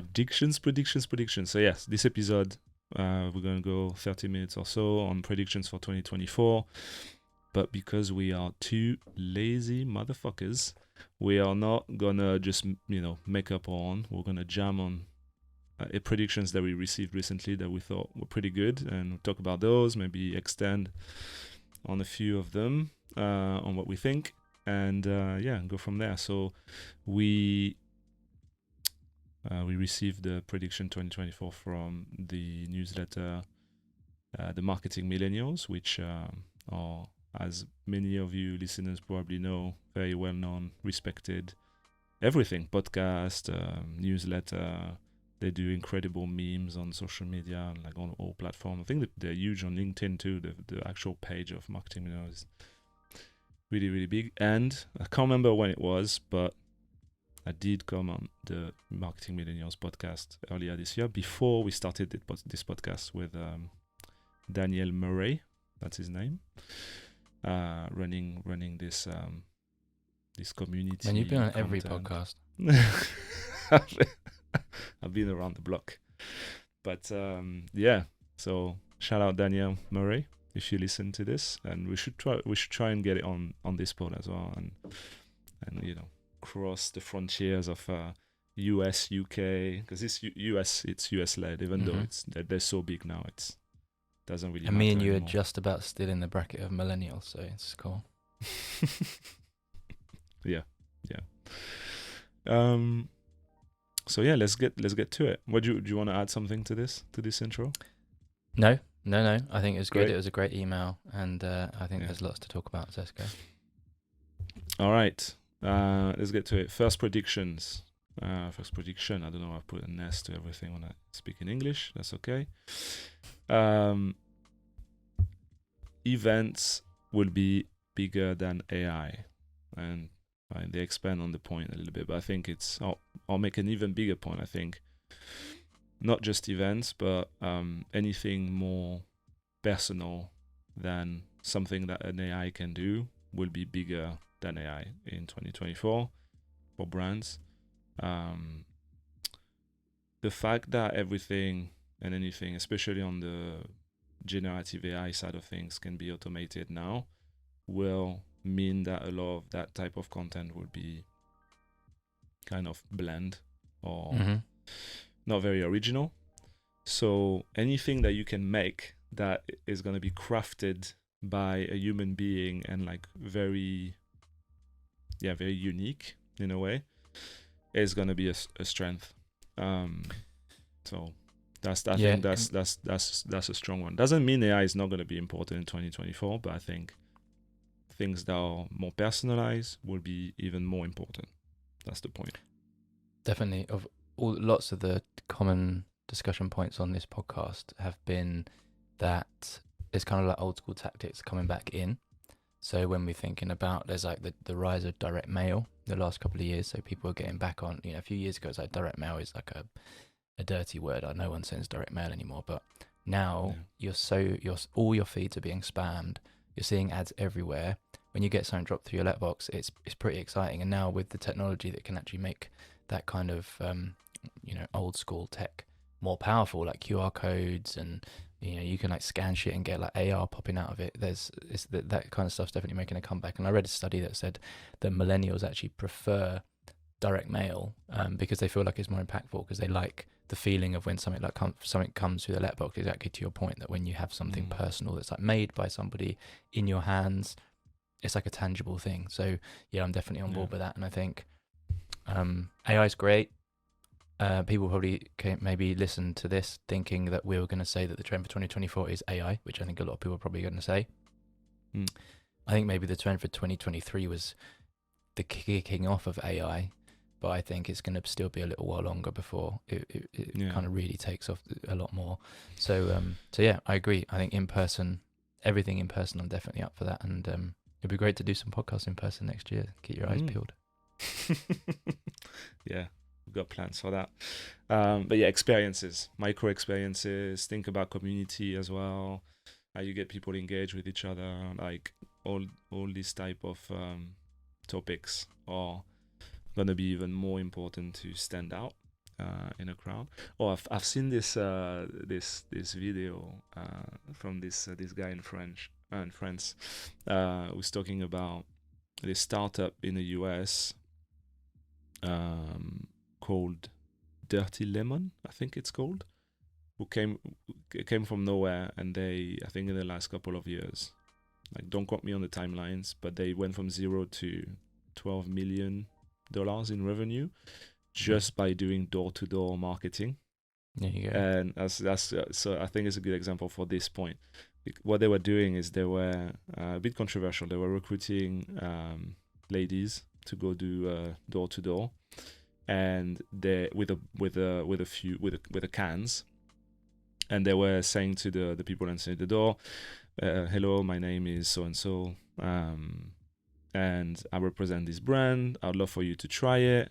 predictions. So yes, this episode, we're going to go 30 minutes or so on predictions for 2024. But because we are two lazy motherfuckers, we are not going to just, make up our own. We're going to jam on predictions that we received recently that we thought were pretty good, and we'll talk about those, maybe extend on a few of them, on what we think, and go from there. So we received the prediction 2024 from the newsletter, The Marketing Millennials, which are, as many of you listeners probably know, very well known, respected, everything, podcast, newsletter. They do incredible memes on social media, like on all platforms. I think that they're huge on LinkedIn too. The actual page of Marketing Millennials is really, really big. And I can't remember when it was, but I did come on the Marketing Millennials podcast earlier this year, before we started this podcast with Daniel Murray, that's his name, running this community. And you've been on every podcast. I've been around the block, but so shout out Daniel Murray if you listen to this, and we should try and get it on this pod as well, and cross the frontiers of US, UK, because it's US led, even though they're so big now, it doesn't really matter. And me and you anymore. are just about still in the bracket of millennials, so it's cool. yeah. So yeah, let's get to it. Do you want to add something to this intro? No. I think it was Great. good. It was a great email, and I think there's lots to talk about. So let's go. All right, let's get to it. First predictions. First prediction. I don't know. I've put an S to everything when I speak in English. That's okay. Events will be bigger than AI, and they expand on the point a little bit, but I think I'll make an even bigger point. I think not just events, but anything more personal than something that an AI can do will be bigger than AI in 2024 for brands. The fact that everything and anything, especially on the generative AI side of things, can be automated now will mean that a lot of that type of content will be kind of bland or not very original. So anything that you can make that is going to be crafted by a human being and like very unique in a way is going to be a strength. So I think that's a strong one. Doesn't mean AI is not going to be important in 2024, but I think things that are more personalized will be even more important. That's the point. Definitely. Lots of the common discussion points on this podcast have been that it's kind of like old school tactics coming back in. So when we're thinking about, there's like the rise of direct mail the last couple of years. So people are getting back on, a few years ago, it's like direct mail is like a dirty word. No one sends direct mail anymore. But now all your feeds are being spammed. You're seeing ads everywhere. When you get something dropped through your letterbox, it's pretty exciting. And now with the technology that can actually make that kind of old school tech more powerful, like QR codes, and you can like scan shit and get like AR popping out of it. That kind of stuff's definitely making a comeback. And I read a study that said that millennials actually prefer direct mail because they feel like it's more impactful, because they like the feeling of when something comes through the letterbox. Exactly to your point, that when you have something personal that's like made by somebody in your hands, it's like a tangible thing. So yeah, I'm definitely on board with that. And I think AI is great. People probably maybe listen to this thinking that we were going to say that the trend for 2024 is AI, which I think a lot of people are probably going to say. I think maybe the trend for 2023 was the kicking off of AI, but I think it's going to still be a little while longer before it kind of really takes off a lot more. So yeah, I agree. I think everything in person, I'm definitely up for that. And it'd be great to do some podcasts in person next year. Keep your eyes peeled. Yeah, we've got plans for that. But yeah, micro experiences, think about community as well, how you get people engaged with each other, like all these type of topics are going to be even more important to stand out in a crowd. Oh, I've seen this video from this guy in France who's talking about this startup in the US called Dirty Lemon, I think it's called, who came from nowhere, and they, I think in the last couple of years, like, don't quote me on the timelines, but they went from 0 to $12 million in revenue just by doing door-to-door marketing. There you go. And that's so I think it's a good example for this point. What they were doing is they were a bit controversial. They were recruiting ladies to go do door-to-door, and they with a cans, and they were saying to the people answering the door, hello, my name is so and so, and I represent this brand. I'd love for you to try it.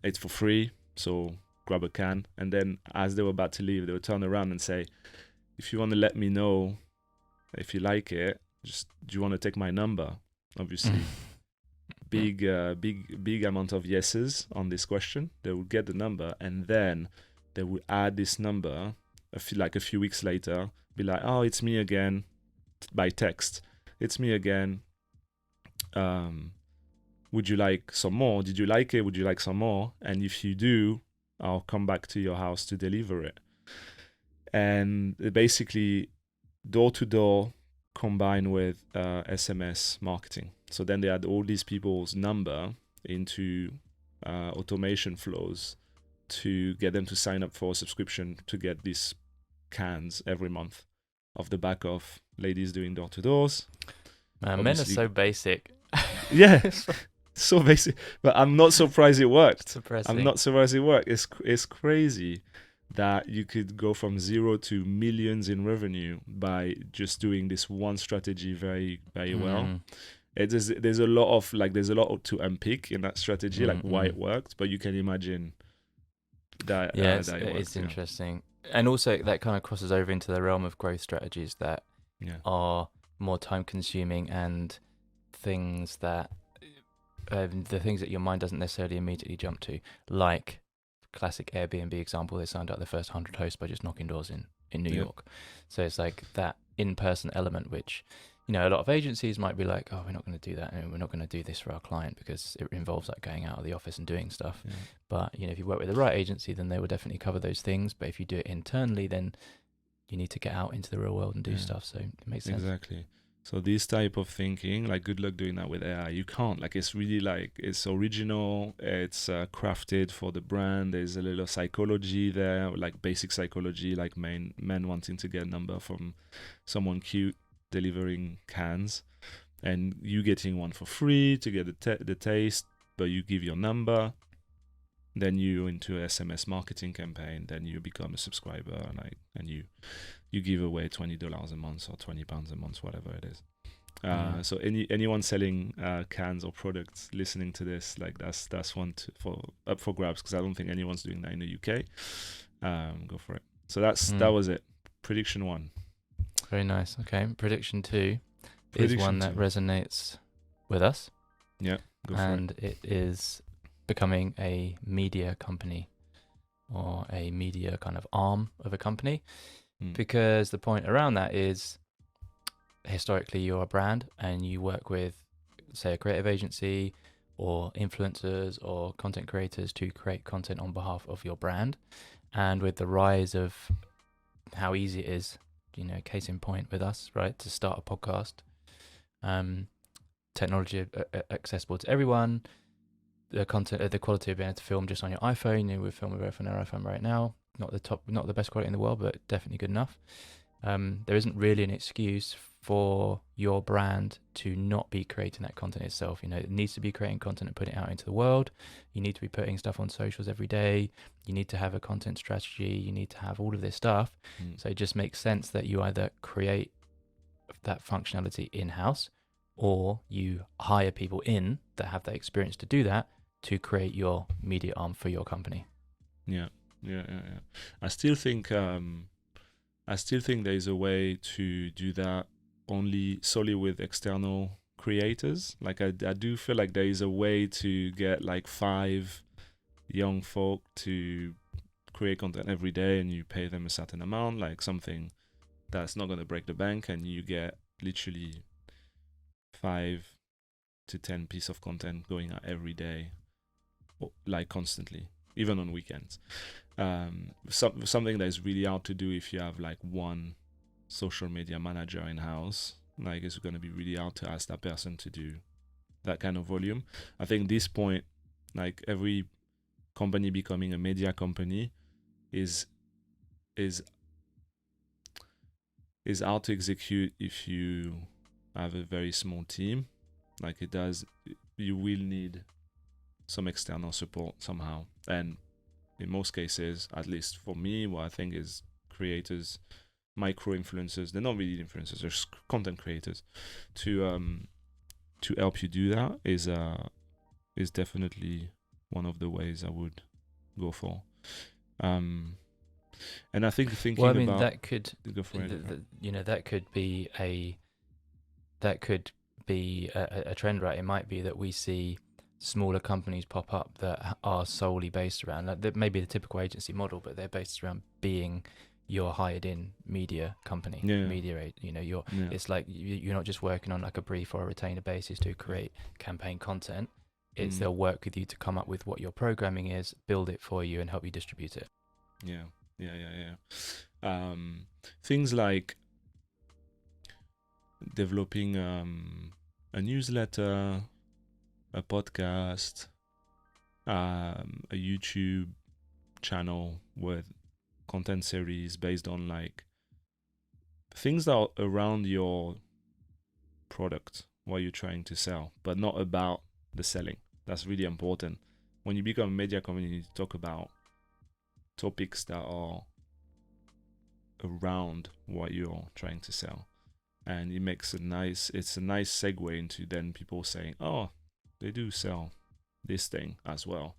It's for free, so grab a can. And then as they were about to leave, they would turn around and say, if you want to let me know if you like it, just, do you want to take my number? Obviously, big amount of yeses on this question. They would get the number, and then they would add this number a few weeks later, be like, oh, it's me again, by text. It's me again. Would you like some more? Did you like it? Would you like some more? And if you do, I'll come back to your house to deliver it. And basically, door-to-door combined with SMS marketing. So then they had all these people's number into automation flows to get them to sign up for a subscription to get these cans every month off the back of ladies doing door-to-doors. Man, men are so basic. Yeah, so basic. But I'm not surprised it worked. Suppressing. I'm not surprised it worked. It's crazy that you could go from 0 to millions in revenue by just doing this one strategy very, very well. There's a lot to unpick in that strategy, like why it worked. But you can imagine that. Yeah, that it worked, it's interesting, and also that kind of crosses over into the realm of growth strategies that are more time-consuming and things that the things that your mind doesn't necessarily immediately jump to, like classic Airbnb example. They signed up their first 100 hosts by just knocking doors in New York. So it's like that in-person element, which, you know, a lot of agencies might be like, oh, we're not going to do that, and we're not going to do this for our client because it involves like going out of the office and doing stuff. But, you know, if you work with the right agency, then they will definitely cover those things. But if you do it internally, then you need to get out into the real world and do stuff. So it makes sense. Exactly. So this type of thinking, like, good luck doing that with AI. You can't. Like, it's really like, it's original. It's crafted for the brand. There's a little psychology there, like basic psychology, like men wanting to get a number from someone cute delivering cans, and you getting one for free to get the taste, but you give your number. Then you into an SMS marketing campaign. Then you become a subscriber, and you give away $20 a month or £20 a month, whatever it is. So anyone selling cans or products listening to this, like that's one up for grabs, because I don't think anyone's doing that in the UK. Go for it. So that was it. Prediction 1. Very nice. Okay. Prediction 2 is one that resonates with us. Yeah. Go for it. And it is becoming a media company, or a media kind of arm of a company. Because the point around that is, historically you're a brand and you work with, say, a creative agency or influencers or content creators to create content on behalf of your brand. And with the rise of how easy it is, you know, case in point with us, right, to start a podcast, technology accessible to everyone, the content, the quality of being able to film just on your iPhone. You know, we're filming both on our iPhone right now. Not the best quality in the world, but definitely good enough. There isn't really an excuse for your brand to not be creating that content itself. You know, it needs to be creating content and putting it out into the world. You need to be putting stuff on socials every day. You need to have a content strategy. You need to have all of this stuff. So it just makes sense that you either create that functionality in-house, or you hire people in that have that experience to do that, to create your media arm for your company. Yeah. I still think there is a way to do that solely with external creators. Like I do feel like there is a way to get like 5 young folk to create content every day, and you pay them a certain amount, like something that's not going to break the bank, and you get literally 5 to 10 pieces of content going out every day, like constantly, even on weekends. Something that is really hard to do if you have like one social media manager in house. Like, it's going to be really hard to ask that person to do that kind of volume. I think this point, like every company becoming a media company, is hard to execute if you have a very small team. Like it does, you will need some external support somehow. And in most cases, at least for me, what I think is creators, micro influencers, they're not really influencers, they're just content creators, to help you do that is definitely one of the ways I would go for. And I think thinking Well, I mean, about that could, go for it. that could be a trend, right? It might be that we see smaller companies pop up that are solely based around, like, maybe the typical agency model, but they're based around being your hired in media company, it's like you're not just working on like a brief or a retainer basis to create campaign content. It's they'll work with you to come up with what your programming is, build it for you, and help you distribute it. Yeah. Things like developing a newsletter, a podcast, a YouTube channel with content series based on like things that are around your product, what you're trying to sell, but not about the selling. That's really important. When you become a media company, you need to talk about topics that are around what you're trying to sell, and it's a nice segue into then people saying, oh, they do sell this thing as well,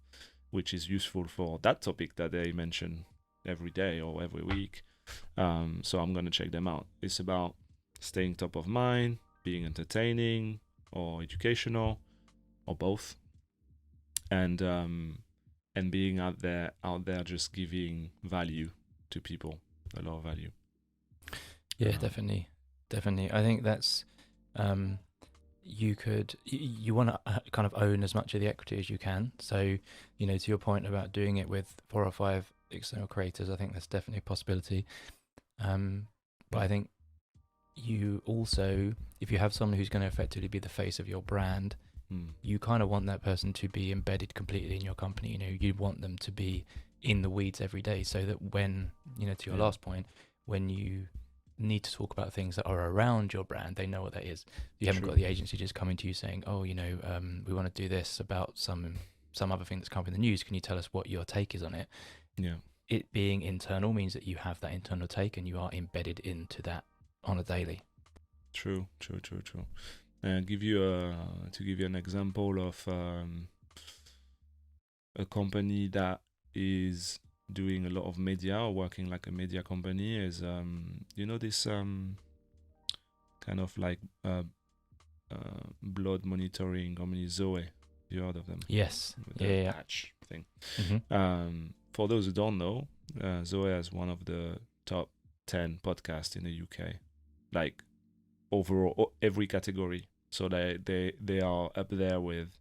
which is useful for that topic that they mention every day or every week. So I'm going to check them out. It's about staying top of mind, being entertaining or educational or both, and being out there just giving value to people, a lot of value. Yeah, definitely. I think that's you want to kind of own as much of the equity as you can. So, to your point about doing it with 4 or 5 external creators, I think that's definitely a possibility. But I think you also, if you have someone who's going to effectively be the face of your brand, you kind of want that person to be embedded completely in your company. You want them to be in the weeds every day, so that when, to your last point, when you need to talk about things that are around your brand, they know what that is. You haven't got the agency just coming to you saying, oh, we want to do this about some other thing that's come up in the news. Can you tell us what your take is on it? Yeah. It being internal means that you have that internal take and you are embedded into that on a daily. True. And to give you an example of a company that is doing a lot of media or working like a media company is this kind of like blood monitoring company, Zoe. You heard of them? Yes. The patch thing. Mm-hmm. For those who don't know, Zoe is one of the top 10 podcasts in the UK, like overall every category. So they are up there with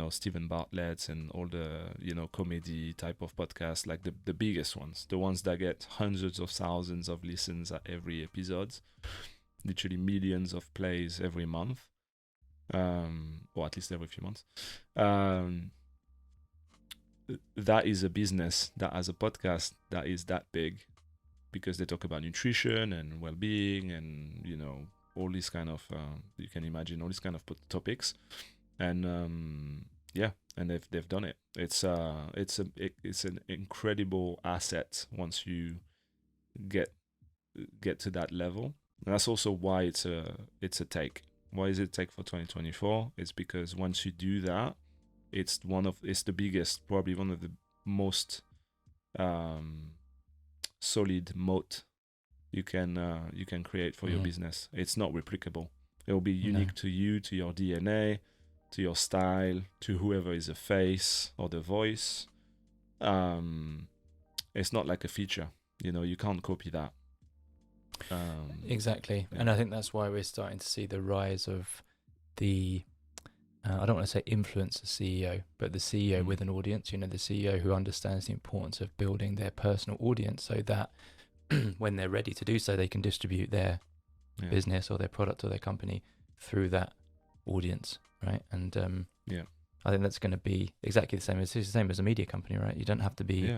Stephen Bartlett's and all the comedy type of podcasts, like the biggest ones, the ones that get hundreds of thousands of listens at every episode, literally millions of plays every month, or at least every few months. That is a business that has a podcast that is that big, because they talk about nutrition and well-being and all these kind of you can imagine all these kind of topics, and and they've done it. It's an incredible asset once you get to that level. And that's also why it's a take. Why is it a take for 2024? It's because once you do that, it's the biggest, probably one of the most solid moat you can create for your business. It's not replicable. It will be unique to you, to your DNA. to your style, to whoever is the face or the voice. It's not like a feature. You can't copy that. Exactly. Yeah. And I think that's why we're starting to see the rise of the, I don't want to say influencer CEO, but the CEO with an audience, the CEO who understands the importance of building their personal audience so that when they're ready to do so, they can distribute their business or their product or their company through that audience, right? And I think that's going to be exactly the same. It's the same as a media company, right? You don't have to be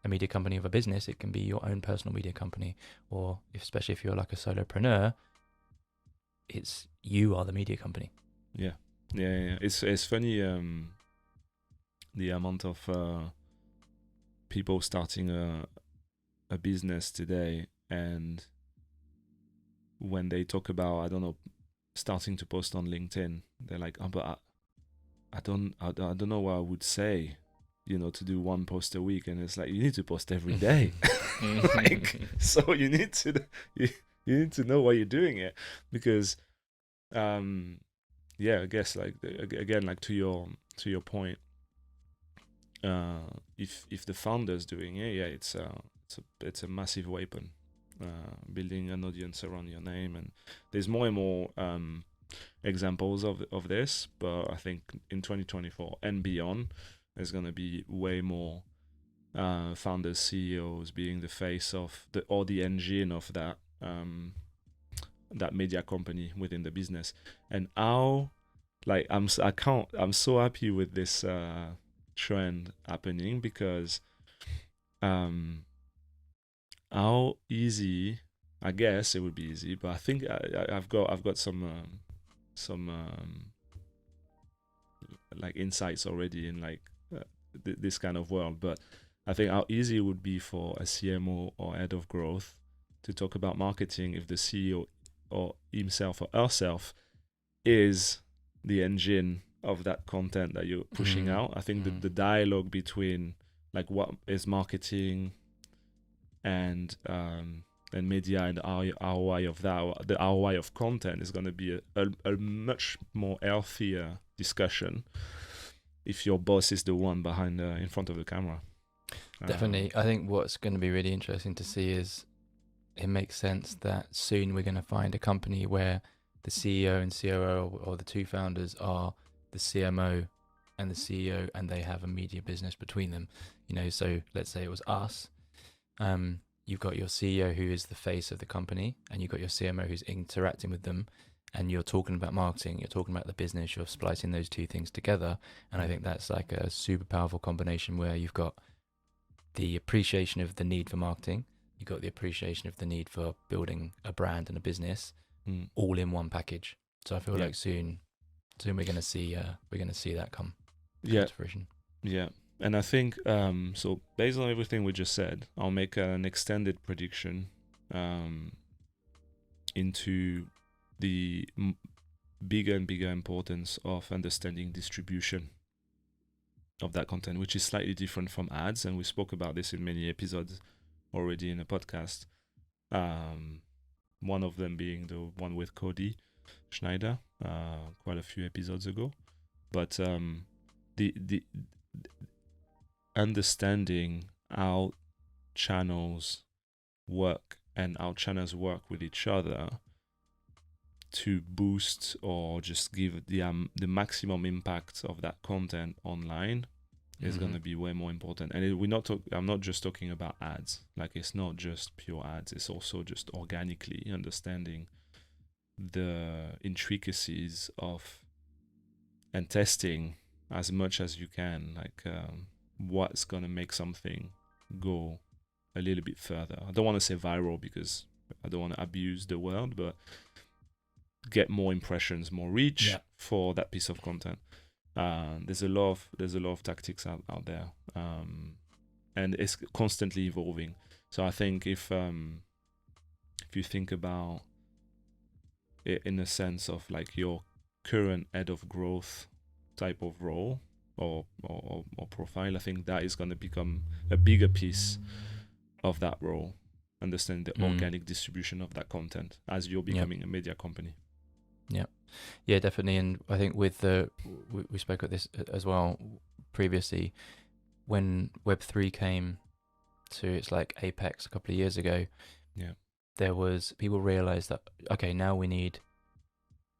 a media company of a business. It can be your own personal media company, or especially if you're like a solopreneur, it's you are the media company. Yeah. It's funny, the amount of people starting a business today, and when they talk about, I don't know, starting to post on LinkedIn, they're like, oh, but I don't know what I would say, to do one post a week. And it's like, you need to post every day. So you need to know why you're doing it, because I guess, like, again, like to your point, if the founder's doing it, it's a massive weapon, building an audience around your name. And there's more and more examples of this, but I think in 2024 and beyond, there's going to be way more founders, CEOs being the face of the engine of that media company within the business. And how, like, I'm so happy with this trend happening, because how easy, I guess it would be easy, but I think I've got some like insights already in, like, this kind of world. But I think how easy it would be for a CMO or head of growth to talk about marketing if the CEO or himself or herself is the engine of that content that you're pushing out. I think the dialogue between, like, what is marketing and media, and the ROI of that, the ROI of content, is going to be a much more healthier discussion if your boss is the one behind in front of the camera. Definitely. I think what's going to be really interesting to see is, it makes sense that soon we're going to find a company where the CEO and COO, or the two founders, are the CMO and the CEO, and they have a media business between them. So let's say it was us. You've got your CEO who is the face of the company, and you've got your CMO who's interacting with them, and you're talking about marketing, you're talking about the business, you're splicing those two things together. And I think that's like a super powerful combination, where you've got the appreciation of the need for marketing, you've got the appreciation of the need for building a brand and a business, all in one package. So I feel like soon we're going to see that come to fruition. Yeah. And I think, so based on everything we just said, I'll make an extended prediction into the bigger and bigger importance of understanding distribution of that content, which is slightly different from ads. And we spoke about this in many episodes already in a podcast. One of them being the one with Cody Schneider, quite a few episodes ago. But the understanding how channels work and how channels work with each other to boost or just give the maximum impact of that content online is going to be way more important. And I'm not just talking about ads. Like, it's not just pure ads. It's also just organically understanding the intricacies of, and testing as much as you can, like, what's going to make something go a little bit further. I don't want to say viral, because I don't want to abuse the word, but get more impressions, more reach for that piece of content. There's a lot of tactics out there, and it's constantly evolving. So I think if you think about it in a sense of, like, your current head of growth type of role or profile, I think that is going to become a bigger piece of that role, understanding the organic distribution of that content as you're becoming a media company. Yeah. Yeah, definitely. And I think with we spoke about this as well previously, when Web3 came to its like apex a couple of years ago, Yeah. there was people realized that, okay, now we need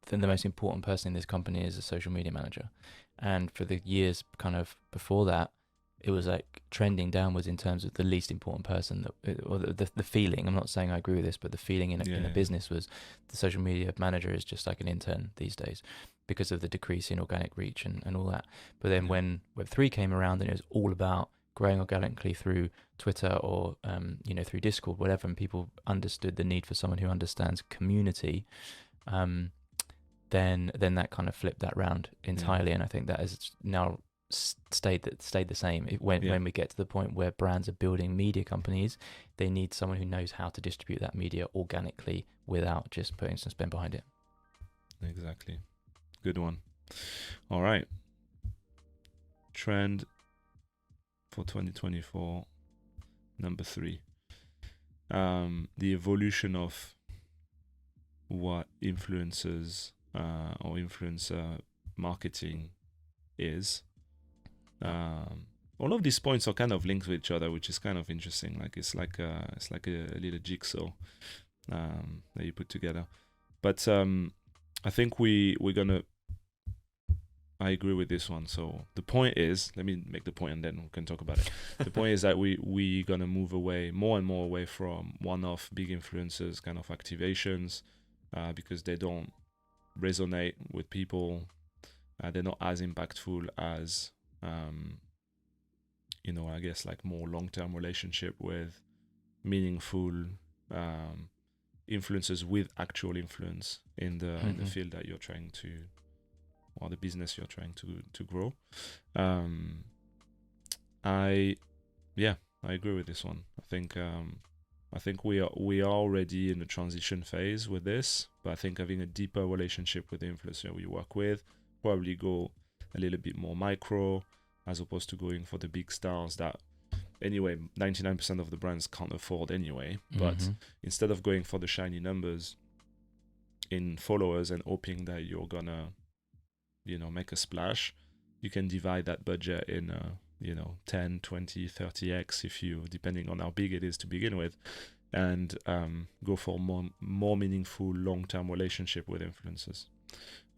the most important person in this company is a social media manager. And for the years kind of before that, it was like trending downwards in terms of the least important person that, or the feeling. I'm not saying I agree with this, but the feeling in Yeah. a business was the social media manager is just like an intern these days because of the decrease in organic reach and all that. But then Yeah. when Web3 came around and it was all about growing organically through Twitter or through Discord, whatever, and people understood the need for someone who understands community, then that kind of flipped that round entirely. And I think that has now stayed the same. When we get to the point where brands are building media companies, they need someone who knows how to distribute that media organically without just putting some spend behind it. Exactly. Good one. All right. Trend for 2024, number 3. The evolution of what influencers or influencer marketing is. All of these points are kind of linked with each other, which is kind of interesting. Like it's like a little jigsaw that you put together. But I think we're gonna. I agree with this one. So the point is, let me make the point and then we can talk about it. The point is that we're gonna move away more and more away from one-off big influencers kind of activations because they don't resonate with people. They're not as impactful as I guess like more long-term relationship with meaningful influencers with actual influence in the field that you're trying to, or the business you're trying to grow. I agree with this one. I think we are already in the transition phase with this, but I think having a deeper relationship with the influencer we work with, probably go a little bit more micro as opposed to going for the big stars that anyway 99% of the brands can't afford anyway. But instead of going for the shiny numbers in followers and hoping that you're gonna make a splash, you can divide that budget in 10, 20, 30x if you, depending on how big it is to begin with, and go for more meaningful long-term relationship with influencers.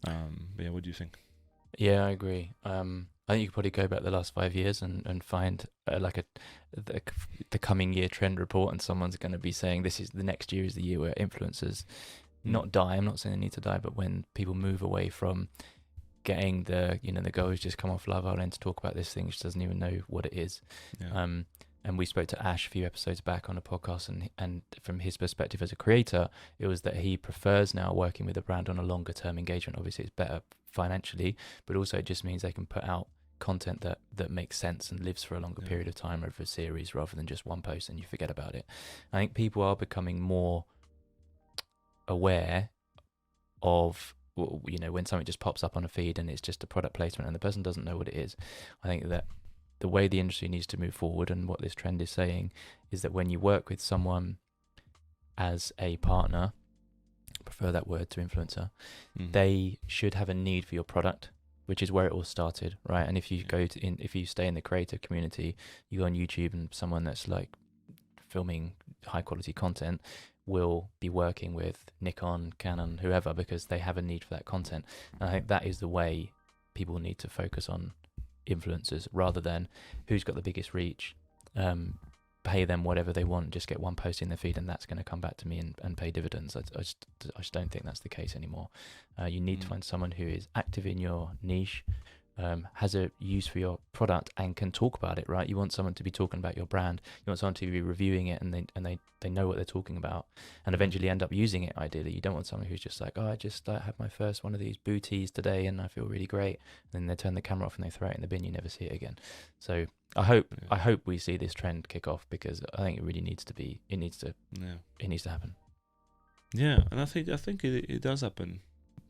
What do you think? Yeah, I agree. I think you could probably go back the last 5 years and find the coming year trend report, and someone's going to be saying this is the next year is the year where influencers not die. I'm not saying they need to die, but when people move away from getting the girl who's just come off Love Island to talk about this thing, she doesn't even know what it is. Yeah. And we spoke to Ash a few episodes back on a podcast, and from his perspective as a creator, it was that he prefers now working with a brand on a longer term engagement. Obviously, it's better financially, but also it just means they can put out content that makes sense and lives for a longer period of time over a series rather than just one post and you forget about it. I think people are becoming more aware of when something just pops up on a feed and it's just a product placement and the person doesn't know what it is. I think that the way the industry needs to move forward, and what this trend is saying, is that when you work with someone as a partner, prefer that word to influencer, they should have a need for your product, which is where it all started, right? And if you if you stay in the creative community, you go on YouTube and someone that's like filming high quality content will be working with Nikon, Canon, whoever, because they have a need for that content. And I think that is the way people need to focus on influencers, rather than who's got the biggest reach, pay them whatever they want, just get one post in their feed and that's going to come back to me and pay dividends. I just don't think that's the case anymore. You need to find someone who is active in your niche, has a use for your product and can talk about it, right? You want someone to be talking about your brand. You want someone to be reviewing it and they know what they're talking about and eventually end up using it, ideally. You don't want someone who's just like, oh, I just had my first one of these booties today and I feel really great. And then they turn the camera off and they throw it in the bin. You never see it again. So I hope we see this trend kick off, because I think it really needs to happen. Yeah, and I think it does happen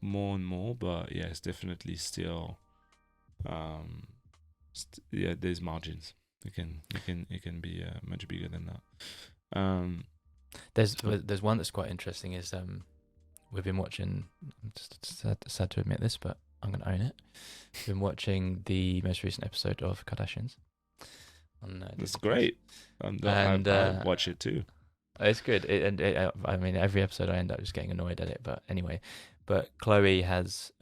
more and more, but yeah, it's definitely still there's margins. It can be much bigger than that. There's one that's quite interesting is we've been watching. I'm just sad to admit this, but I'm going to own it. We've been watching the most recent episode of Kardashians. That's Disney Plus. great. And I'll watch it too. It's good. I mean, every episode I end up just getting annoyed at it. But anyway, Chloe has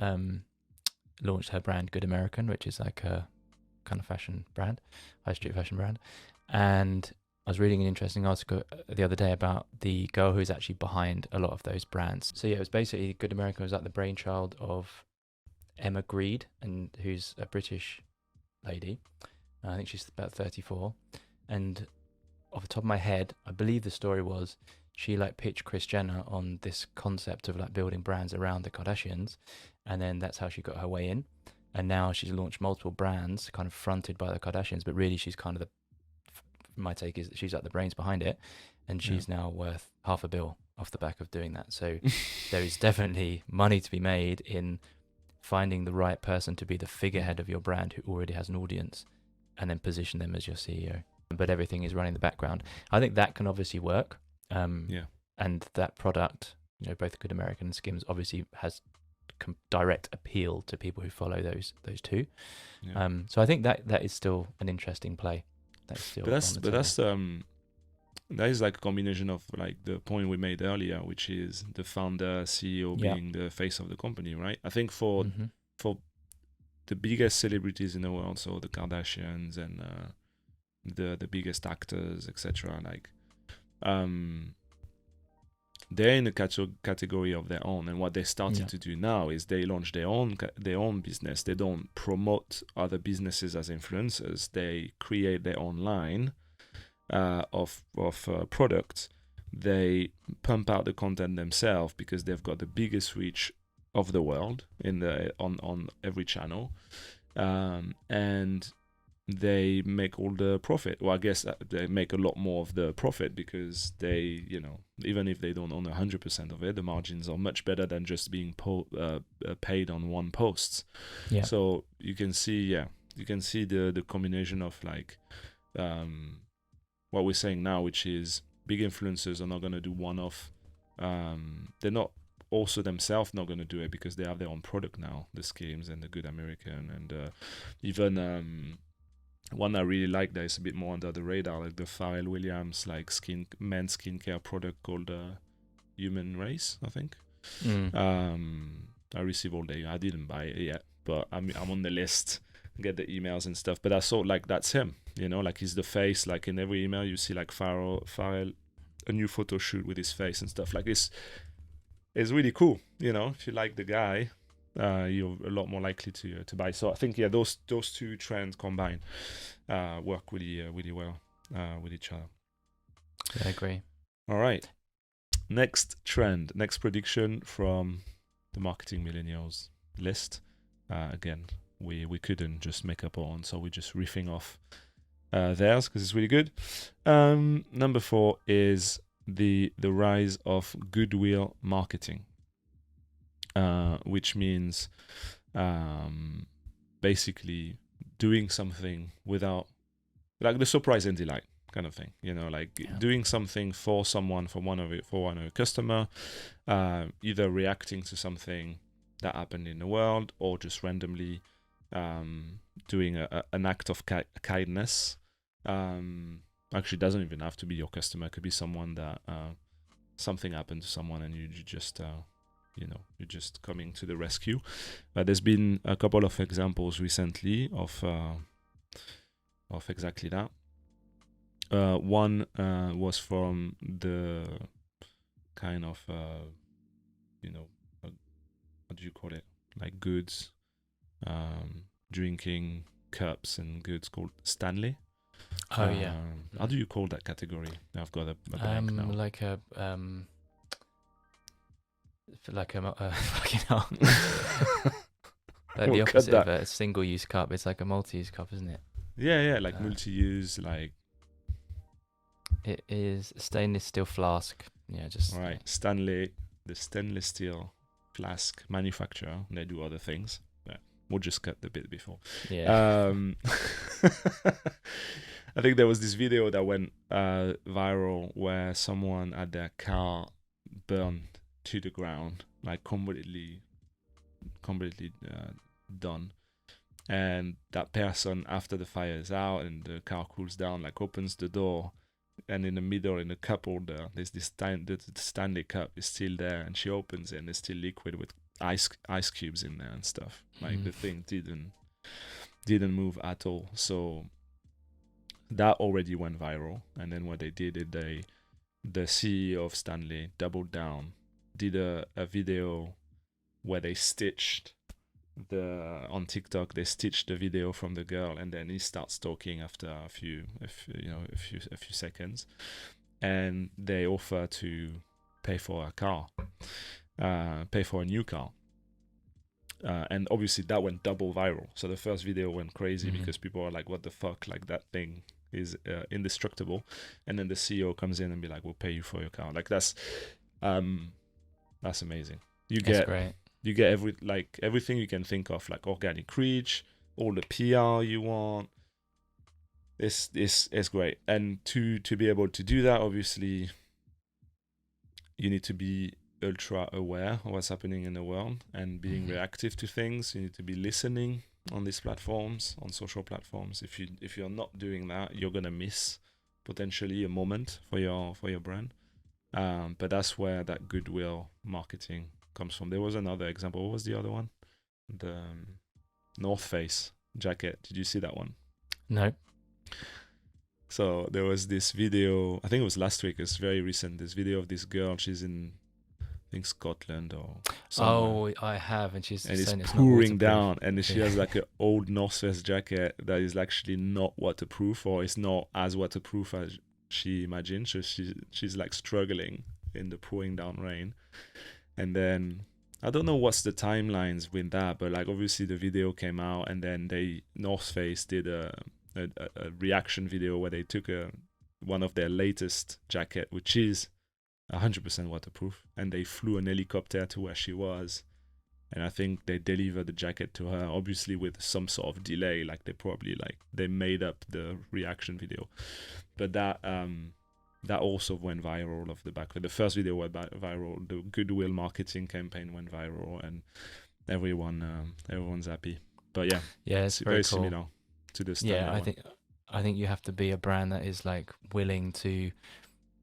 launched her brand Good American, which is like a kind of fashion brand, high street fashion brand. And I was reading an interesting article the other day about the girl who's actually behind a lot of those brands. So yeah, it was basically Good American was like the brainchild of Emma Grede, and who's a British lady. I think she's about 34. And off the top of my head, I believe the story was she like pitched Kris Jenner on this concept of like building brands around the Kardashians, and then that's how she got her way in. And now she's launched multiple brands kind of fronted by the Kardashians, but really she's kind of my take is that she's like the brains behind it, and she's now worth $500 million off the back of doing that. So there is definitely money to be made in finding the right person to be the figurehead of your brand who already has an audience, and then position them as your CEO. But everything is running in the background. I think that can obviously work. And that product, both Good American and Skims, obviously has direct appeal to people who follow those two. So I think that is still an interesting play. That is like a combination of like the point we made earlier, which is the founder CEO being the face of the company, right? I think for the biggest celebrities in the world, so the Kardashians and the biggest actors, etc., like they're in a category of their own, and what they started to do now is they launch their own business. They don't promote other businesses as influencers. They create their own line of products. They pump out the content themselves because they've got the biggest reach of the world on every channel, and they make all the profit. Well, I guess they make a lot more of the profit because they, even if they don't own 100% of it, the margins are much better than just being paid on one post. So you can see the combination of like what we're saying now, which is big influencers are not going to do one-off. They're not also themselves not going to do it because they have their own product now, the Skims and the Good American, and even one I really like that is a bit more under the radar, like the Pharrell Williams like men's skincare product called Human Race, I think. I receive all day. I didn't buy it yet, but I'm on the list, get the emails and stuff. But I saw like that's him, like he's the face. Like in every email you see like Pharrell, a new photo shoot with his face and stuff like this. It's really cool, if you like the guy. You're a lot more likely to buy. So I think those two trends combined work really well with each other. I agree. All right. Next prediction from the Marketing Millennials list. Again, we couldn't just make up our own, so we're just riffing off theirs because it's really good. Number 4 is the rise of goodwill marketing. Which means basically doing something without, like the surprise and delight kind of thing, doing something for someone, for one of a customer, either reacting to something that happened in the world or just randomly doing an act of kindness. Actually, it doesn't even have to be your customer. It could be someone that something happened to someone and you just you're just coming to the rescue. There's been a couple of examples recently of exactly that. One was from the kind of what do you call it? Like goods, drinking cups and goods called Stanley. Oh yeah. How do you call that category? I've got a blank now. Like a fucking hell. Like the opposite of a single-use cup. It's like a multi-use cup, isn't it? Yeah, like multi-use, like. It is a stainless steel flask. Yeah, just. Right, Stanley, the stainless steel flask manufacturer. They do other things. Yeah, we'll just cut the bit before. Yeah. I think there was this video that went viral where someone had their car burned to the ground, like completely done. And that person, after the fire is out and the car cools down, like opens the door, and in the middle, in the cup holder, there's this the Stanley cup is still there, and she opens it and it's still liquid with ice cubes in there and stuff. Like the thing didn't move at all. So that already went viral. And then what they did is the CEO of Stanley doubled down, did a video where they stitched on TikTok, they stitched the video from the girl, and then he starts talking after a few seconds, and they offer to pay for a new car. And obviously that went double viral. So the first video went crazy because people are like, what the fuck, like that thing is indestructible. And then the CEO comes in and be like, we'll pay you for your car. Like that's amazing. That's great. You get everything you can think of, like organic reach, all the PR you want. It's great. And to be able to do that, obviously you need to be ultra aware of what's happening in the world and being reactive to things. You need to be listening on these platforms, on social platforms. If you're not doing that, you're gonna miss potentially a moment for your brand. But that's where that goodwill marketing comes from. There was another example. What was the other one? The North Face jacket. Did you see that one? No. So there was this video, I think it was last week, it's very recent, this video of this girl, she's in, I think, Scotland or somewhere. Oh, I have, and she's and saying it's it's not pouring waterproof. down, and she has like an old North Face jacket that is actually not waterproof, or it's not as waterproof as she imagined. So she's like struggling in the pouring down rain. And then I don't know what's the timelines with that, but like obviously the video came out, and then North Face did a reaction video where they took one of their latest jacket, which is 100% waterproof, and they flew an helicopter to where she was, and I think they delivered the jacket to her, obviously with some sort of delay, like they made up the reaction video. But that also went viral off the back of it. The first video went viral, the goodwill marketing campaign went viral, and everyone's happy. But yeah, it's very cool. similar to the Stanley one. I think you have to be a brand that is like willing to,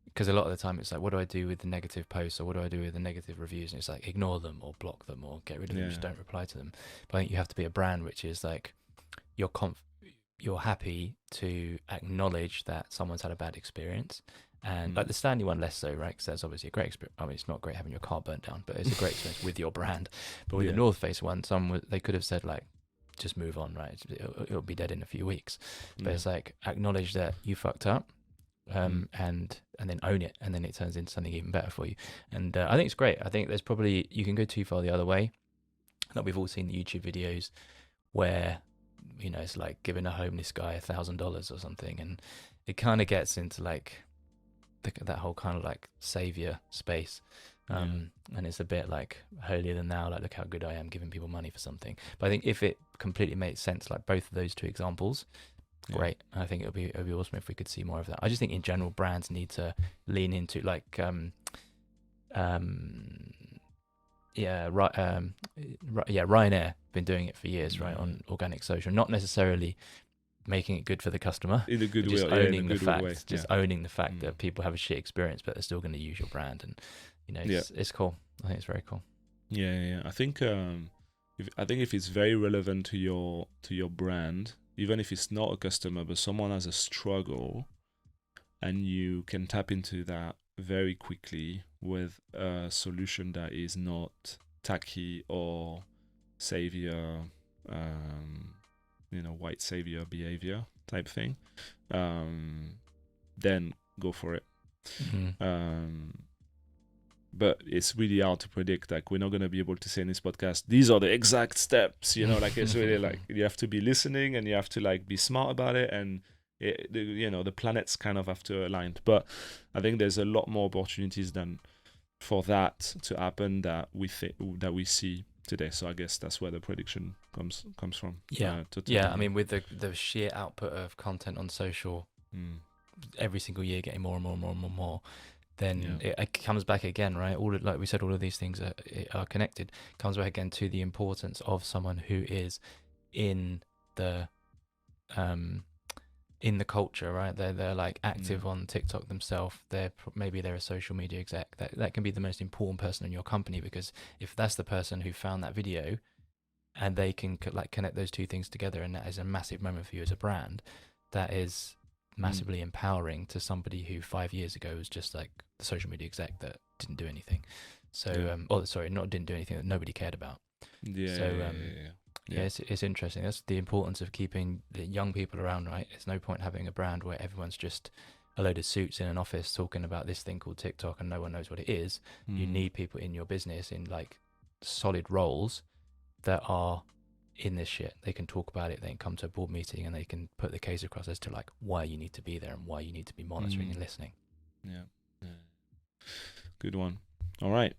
because a lot of the time it's like, what do I do with the negative posts, or what do I do with the negative reviews? And it's like, ignore them or block them or get rid of them, just don't reply to them. But I think you have to be a brand which is like, you're happy to acknowledge that someone's had a bad experience. And like the Stanley one, less so, right? Because that's obviously a great experience. I mean, it's not great having your car burnt down, but it's a great experience with your brand. But with the North Face one, they could have said like, just move on, right? It'll be dead in a few weeks. But it's like, acknowledge that you fucked up, and then own it, and then it turns into something even better for you. And I think it's great. I think there's probably, you can go too far the other way. Like we've all seen the YouTube videos where, you know, it's like giving a homeless guy $1,000 or something, and it kind of gets into like that whole kind of like savior space. And it's a bit like holier than thou, like look how good I am giving people money for something. But I think if it completely makes sense, like both of those two examples, great. I think it'll be awesome if we could see more of that. I just think in general brands need to lean into like Ryanair been doing it for years, right, on organic social, not necessarily making it good for the customer, in a good way, just owning the fact, way. Owning the fact that people have a shit experience, but they're still going to use your brand, and you know, it's cool. I think it's very cool. I think if it's very relevant to your brand, even if it's not a customer but someone has a struggle, and you can tap into that very quickly with a solution that is not tacky or savior, white savior behavior type thing, then go for it. But it's really hard to predict. Like, we're not going to be able to say in this podcast, these are the exact steps, like it's really like, you have to be listening, and you have to like be smart about it, and the planets kind of have to align. But I think there's a lot more opportunities than for that to happen that we see today. So I guess that's where the prediction comes from. I mean, with the sheer output of content on social every single year, getting more and more, then it comes back again, right? Like we said, all of these things are connected. Comes back again to the importance of someone who is in the culture, right? They're like active on TikTok themselves. Maybe they're a social media exec. That can be the most important person in your company, because if that's the person who found that video, and they can like connect those two things together, and that is a massive moment for you as a brand, that is massively empowering to somebody who 5 years ago was just like the social media exec that didn't do anything. So not didn't do anything that nobody cared about. It's interesting. That's the importance of keeping the young people around, right? It's no point having a brand where everyone's just a load of suits in an office talking about this thing called TikTok and no one knows what it is. You need people in your business in like solid roles that are in this shit. They can talk about it, they can come to a board meeting, and they can put the case across as to like why you need to be there and why you need to be monitoring and listening. Good one. All right,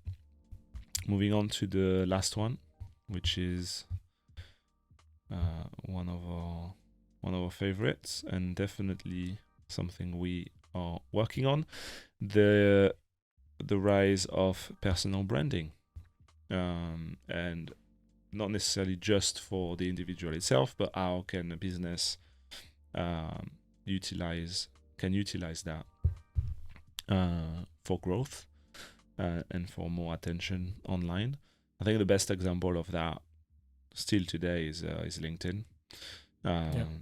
moving on to the last one, which is one of our favorites, and definitely something we are working on, the rise of personal branding, and not necessarily just for the individual itself, but how can a business utilize that for growth and for more attention online. I think the best example of that still today is LinkedIn.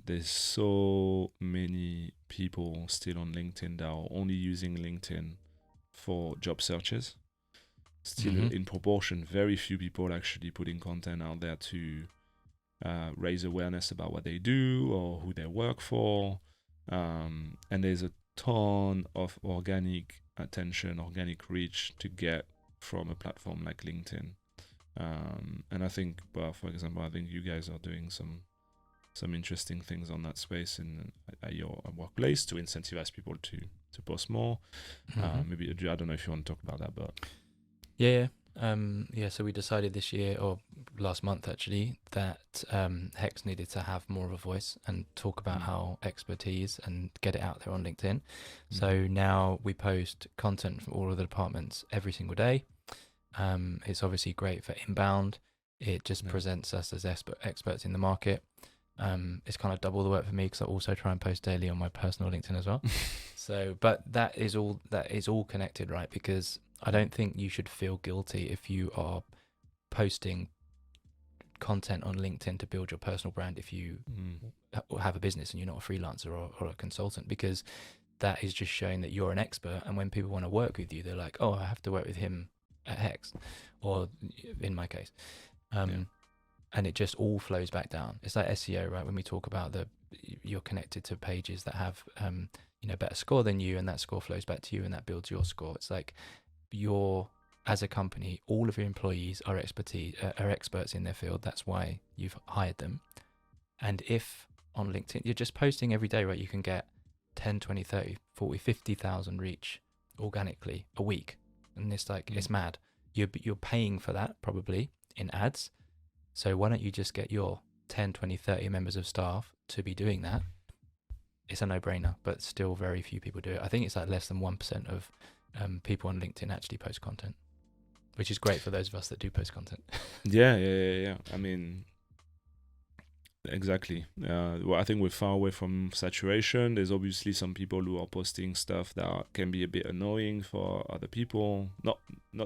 There's so many people still on LinkedIn that are only using LinkedIn for job searches. Still, in proportion, very few people actually putting content out there to raise awareness about what they do or who they work for. And there's a ton of organic attention, organic reach to get from a platform like LinkedIn. And I think, for example, I think you guys are doing some interesting things on that space at your workplace to incentivize people to post more. Maybe I don't know if you want to talk about that, but so we decided this year, or last month actually, that Hex needed to have more of a voice and talk about our expertise and get it out there on LinkedIn. So now we post content from all of the departments every single day. It's obviously great for inbound. It just presents us as experts in the market. It's kind of double the work for me because I also try and post daily on my personal LinkedIn as well. So, but that is all connected, right? Because I don't think you should feel guilty if you are posting content on LinkedIn to build your personal brand if you have a business and you're not a freelancer or a consultant, because that is just showing that you're an expert. And when people want to work with you, they're like, oh, I have to work with him at Hex, or in my case. And it just all flows back down. It's like SEO, right? When we talk about you're connected to pages that have better score than you, and that score flows back to you, and that builds your score. It's like as a company, all of your employees are experts in their field. That's why you've hired them. And if on LinkedIn you're just posting every day, right, you can get 10, 20, 30, 40, 50,000 reach organically a week. And it's like, it's mad. You're paying for that probably in ads. So why don't you just get your 10, 20, 30 members of staff to be doing that? It's a no-brainer, but still very few people do it. I think it's like less than 1% of people on LinkedIn actually post content, which is great for those of us that do post content. Yeah. I mean, exactly. Well, I think we're far away from saturation. There's obviously some people who are posting stuff that can be a bit annoying for other people. Not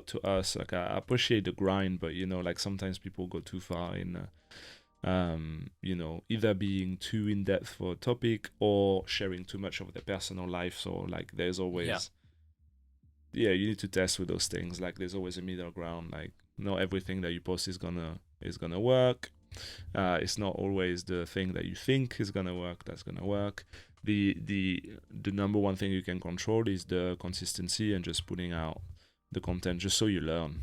to us. Like, I appreciate the grind, but like sometimes people go too far in either being too in depth for a topic or sharing too much of their personal life. So like there's always you need to test with those things. Like there's always a middle ground. Like not everything that you post is gonna work. It's not always the thing that you think is gonna work that's gonna work. The number one thing you can control is the consistency and just putting out the content just so you learn.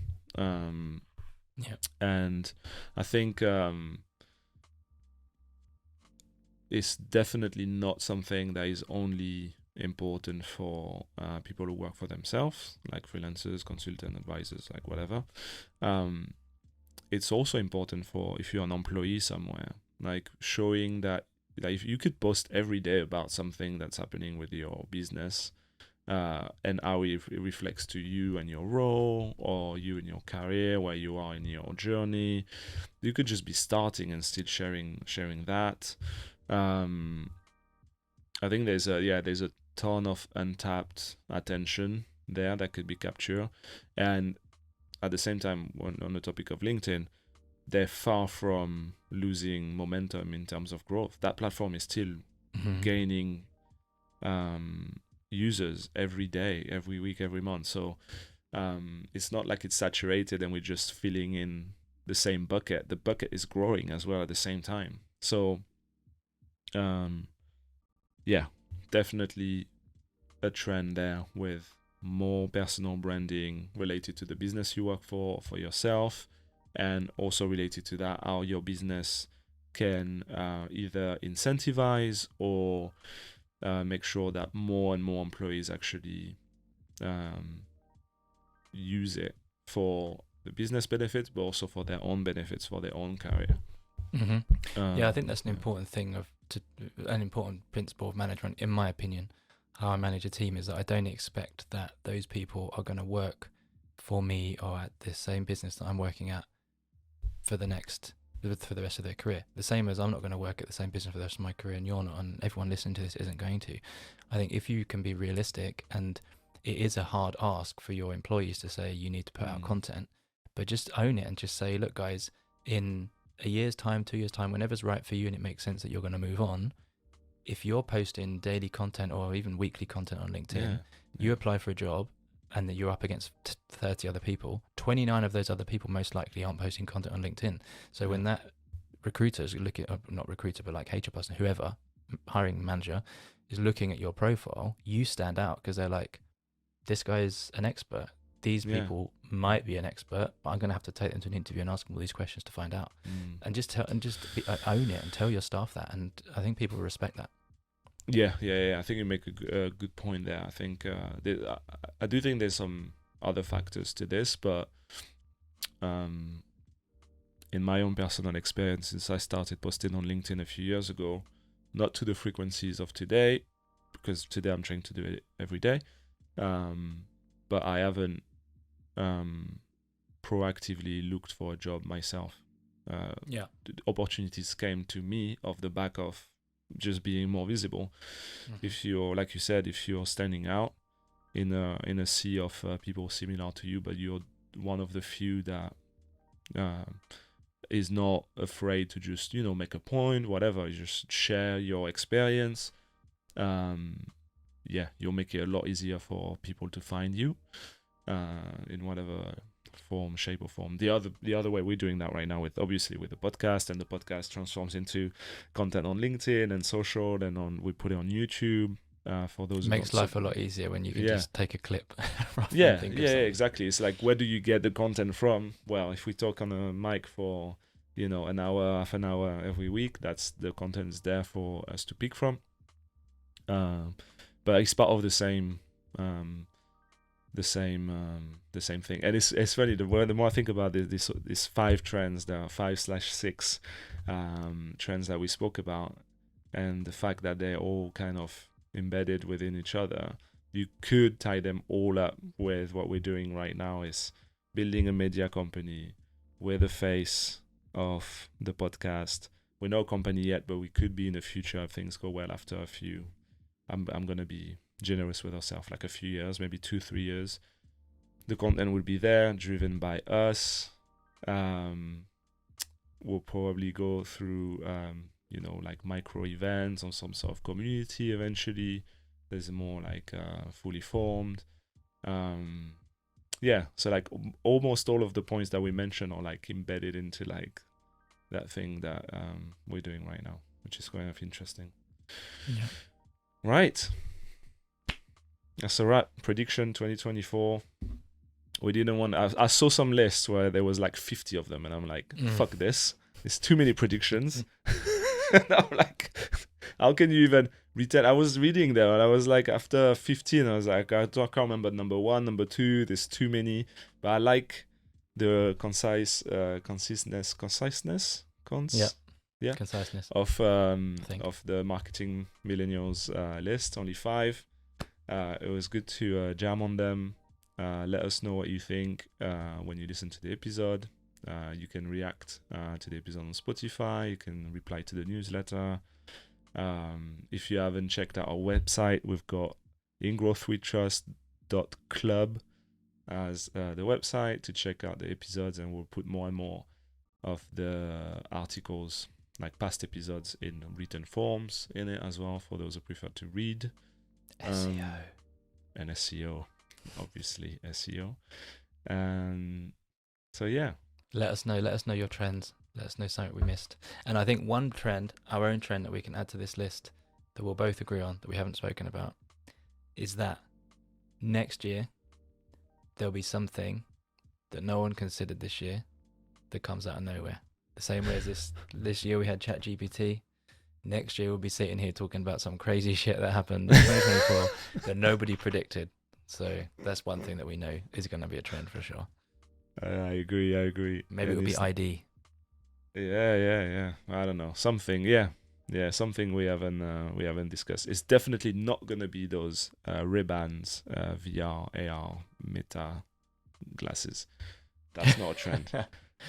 And I think it's definitely not something that is only important for people who work for themselves, like freelancers, consultant, advisors, like whatever. It's also important for if you're an employee somewhere, like showing that if you could post every day about something that's happening with your business, and how it reflects to you and your role, or you and your career, where you are in your journey. You could just be starting and still sharing that. I think there's a ton of untapped attention there that could be captured, and at the same time, on the topic of LinkedIn, they're far from losing momentum in terms of growth. That platform is still gaining users every day, every week, every month. So it's not like it's saturated and we're just filling in the same bucket. The bucket is growing as well at the same time. So yeah, definitely a trend there with more personal branding related to the business you work for yourself, and also related to that, how your business can either incentivize or make sure that more and more employees actually use it for the business benefits, but also for their own benefits, for their own career. Yeah, I think that's an important thing an important principle of management, in my opinion. How I manage a team is that I don't expect that those people are going to work for me or at the same business that I'm working at for the rest of their career. The same as I'm not going to work at the same business for the rest of my career, and you're not, and everyone listening to this isn't going to. I think if you can be realistic, and it is a hard ask for your employees to say you need to put out content, but just own it and just say, look guys, in a year's time, 2 years time, whenever's right for you and it makes sense that you're going to move on, if you're posting daily content or even weekly content on LinkedIn, you apply for a job and that you're up against 30 other people, 29 of those other people most likely aren't posting content on LinkedIn. So when that recruiter's looking, not recruiter, but like HR person, whoever, hiring manager, is looking at your profile, you stand out because they're like, this guy's an expert. These people might be an expert, but I'm going to have to take them to an interview and ask them all these questions to find out. And just own it and tell your staff that. And I think people respect that. Yeah. I think you make a good point there. I think I do think there's some other factors to this, but in my own personal experience, since I started posting on LinkedIn a few years ago, not to the frequencies of today, because today I'm trying to do it every day, but I haven't proactively looked for a job myself. Opportunities came to me off the back of just being more visible. If you're, like you said, if you're standing out in a sea of people similar to you, but you're one of the few that is not afraid to just make a point, whatever, you just share your experience, you'll make it a lot easier for people to find you in whatever form, shape or form. The other way we're doing that right now with the podcast, and the podcast transforms into content on LinkedIn and social, and we put it on YouTube. For those, makes life a lot easier when you can just take a clip. Exactly. It's like, where do you get the content from? Well, if we talk on a mic for an hour, half an hour every week, that's the content is there for us to pick from. But it's part of the same thing. And it's funny, the more I think about these 5 trends, there are 5/6 trends that we spoke about, and the fact that they're all kind of embedded within each other, you could tie them all up with what we're doing right now, is building a media company. We're the face of the podcast. We're no company yet, but we could be in the future if things go well after a few. I'm going to be generous with ourselves, like a few years, maybe 2-3 years. The content will be there, driven by us. We'll probably go through like micro events or some sort of community eventually. There's more like fully formed. So like almost all of the points that we mentioned are like embedded into like that thing that we're doing right now, which is kind of interesting. Right. That's a wrap. Prediction 2024. We didn't want. I saw some lists where there was like 50 of them, and I'm like, fuck this. There's too many predictions. And I'm like, how can you even retell? I was reading there, and I was like, after 15, I was like, I can't remember number 1, number 2. There's too many. But I like the conciseness of the marketing millennials list. Only 5. It was good to jam on them. Let us know what you think when you listen to the episode. You can react to the episode on Spotify. You can reply to the newsletter. If you haven't checked out our website, we've got ingrowthwetrust.club as the website to check out the episodes, and we'll put more and more of the articles, like past episodes, in written forms in it as well for those who prefer to read. SEO. And SEO, obviously SEO. And so yeah. Let us know your trends. Let us know something we missed. And I think one trend, our own trend that we can add to this list that we'll both agree on, that we haven't spoken about, is that next year there'll be something that no one considered this year that comes out of nowhere. The same way as this year we had ChatGPT. Next year we'll be sitting here talking about some crazy shit that happened in 2024 that nobody predicted. So that's one thing that we know is going to be a trend for sure. I agree. Maybe it'll be ID. Yeah. I don't know. Something, yeah, something we haven't discussed. It's definitely not gonna be those Ray-Bans, VR, AR, Meta glasses. That's not a trend.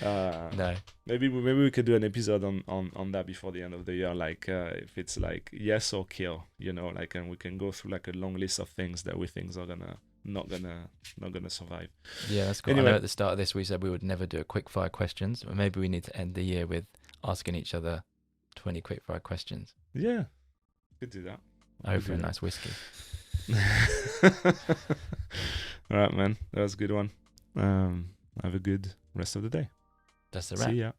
No. Maybe we could do an episode on that before the end of the year. Like if it's like yes or kill, like, and we can go through like a long list of things that we think are not gonna survive. Yeah, that's cool. Anyway, I know at the start of this we said we would never do a quickfire questions, but maybe we need to end the year with asking each other 20 quickfire questions. Yeah, could do that. Over a nice whiskey. All right, man. That was a good one. Have a good rest of the day. That's the wrap. See ya.